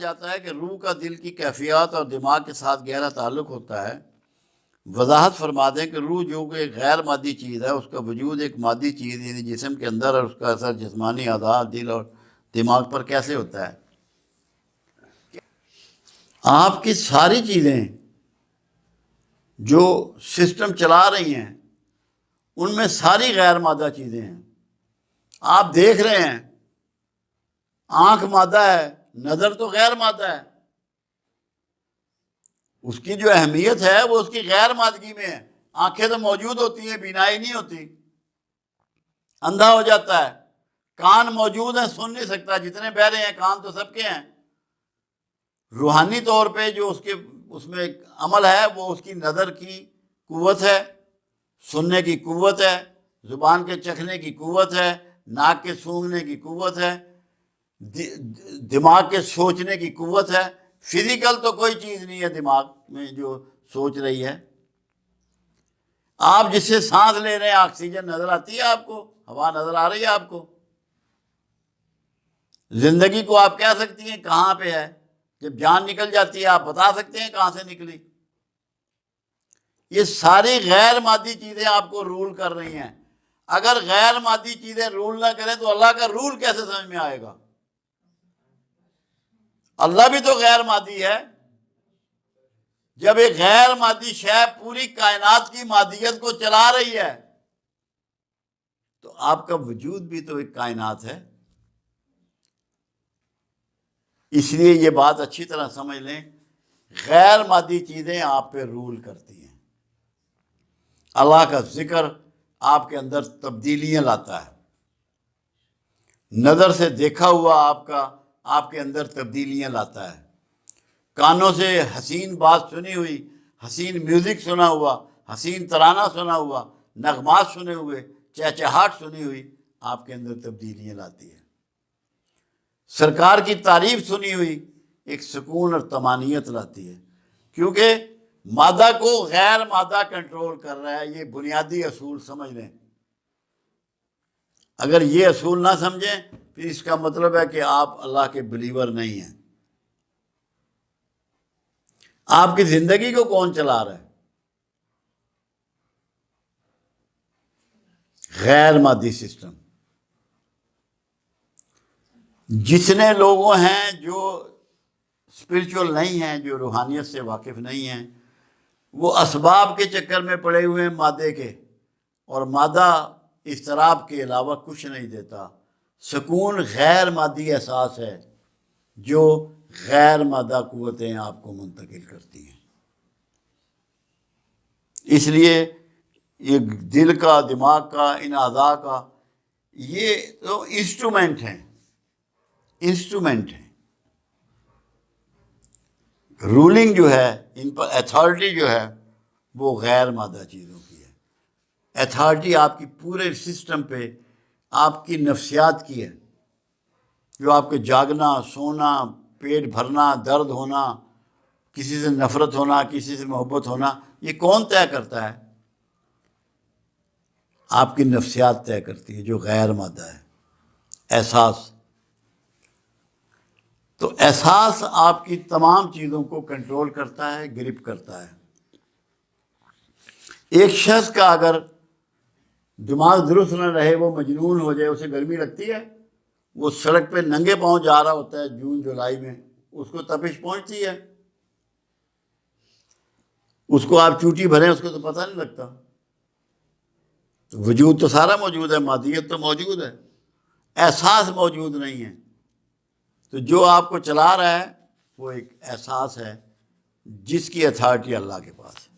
آتا ہے کہ روح کا دل کی کیفیات اور دماغ کے ساتھ گہرا تعلق ہوتا ہے۔ وضاحت فرما دیں کہ روح جو کہ ایک غیر مادی چیز ہے، اس کا وجود ایک مادی چیز یعنی جسم کے اندر، اور اس کا اثر جسمانی اعضاء، دل اور دماغ پر کیسے ہوتا ہے؟ آپ کی ساری چیزیں جو سسٹم چلا رہی ہیں ان میں ساری غیر مادہ چیزیں ہیں۔ آپ دیکھ رہے ہیں، آنکھ مادہ ہے، نظر تو غیر مادہ ہے، اس کی جو اہمیت ہے وہ اس کی غیر مادگی میں ہے۔ آنکھیں تو موجود ہوتی ہیں، بینائی نہیں ہوتی، اندھا ہو جاتا ہے۔ کان موجود ہیں، سن نہیں سکتا، جتنے بہرے ہیں کان تو سب کے ہیں۔ روحانی طور پہ جو اس میں ایک عمل ہے وہ اس کی نظر کی قوت ہے، سننے کی قوت ہے، زبان کے چکھنے کی قوت ہے، ناک کے سونگھنے کی قوت ہے، دماغ کے سوچنے کی قوت ہے۔ فزیکل تو کوئی چیز نہیں ہے دماغ میں جو سوچ رہی ہے۔ آپ جس سے سانس لے رہے ہیں، آکسیجن نظر آتی ہے آپ کو، ہوا نظر آ رہی ہے آپ کو۔ زندگی کو آپ کہہ سکتی ہیں کہاں پہ ہے، جب جان نکل جاتی ہے آپ بتا سکتے ہیں کہاں سے نکلی۔ یہ ساری غیر مادی چیزیں آپ کو رول کر رہی ہیں۔ اگر غیر مادی چیزیں رول نہ کریں تو اللہ کا رول کیسے سمجھ میں آئے گا؟ اللہ بھی تو غیر مادی ہے۔ جب ایک غیر مادی شے پوری کائنات کی مادیت کو چلا رہی ہے تو آپ کا وجود بھی تو ایک کائنات ہے۔ اس لیے یہ بات اچھی طرح سمجھ لیں، غیر مادی چیزیں آپ پہ رول کرتی ہیں۔ اللہ کا ذکر آپ کے اندر تبدیلیاں لاتا ہے۔ نظر سے دیکھا ہوا آپ کے اندر تبدیلیاں لاتا ہے۔ کانوں سے حسین بات سنی ہوئی، حسین میوزک سنا ہوا، حسین ترانہ سنا ہوا، نغمات سنے ہوئے، چہچہاٹ سنی ہوئی آپ کے اندر تبدیلیاں لاتی ہے۔ سرکار کی تعریف سنی ہوئی ایک سکون اور طمانینت لاتی ہے، کیونکہ مادہ کو غیر مادہ کنٹرول کر رہا ہے۔ یہ بنیادی اصول سمجھ لیں۔ اگر یہ اصول نہ سمجھیں پھر اس کا مطلب ہے کہ آپ اللہ کے بلیور نہیں ہیں۔ آپ کی زندگی کو کون چلا رہا ہے؟ غیر مادی سسٹم۔ جتنے لوگوں ہیں جو اسپرچول نہیں ہیں، جو روحانیت سے واقف نہیں ہیں، وہ اسباب کے چکر میں پڑے ہوئے ہیں مادے کے، اور مادہ اضطراب کے علاوہ کچھ نہیں دیتا۔ سکون غیر مادی احساس ہے جو غیر مادہ قوتیں آپ کو منتقل کرتی ہیں۔ اس لیے یہ دل کا، دماغ کا، ان اعضاء کا، یہ تو انسٹرومنٹ ہیں، انسٹرومنٹ ہیں۔ رولنگ جو ہے، ان پر اتھارٹی جو ہے وہ غیر مادہ چیزوں کی ہے۔ اتھارٹی آپ کی پورے سسٹم پہ، آپ کی نفسیات کی ہے، جو آپ کے جاگنا، سونا، پیٹ بھرنا، درد ہونا، کسی سے نفرت ہونا، کسی سے محبت ہونا، یہ کون طے کرتا ہے؟ آپ کی نفسیات طے کرتی ہے، جو غیر مادہ ہے۔ احساس، تو احساس آپ کی تمام چیزوں کو کنٹرول کرتا ہے، گرپ کرتا ہے۔ ایک شخص کا اگر دماغ درست نہ رہے، وہ مجنون ہو جائے، اسے گرمی لگتی ہے؟ وہ سڑک پہ ننگے پاؤں جا رہا ہوتا ہے جون جولائی میں، اس کو تپش پہنچتی ہے؟ اس کو آپ چوٹی بھریں اس کو تو پتہ نہیں لگتا۔ وجود تو سارا موجود ہے، مادیت تو موجود ہے، احساس موجود نہیں ہے۔ تو جو آپ کو چلا رہا ہے وہ ایک احساس ہے جس کی اتھارٹی اللہ کے پاس ہے۔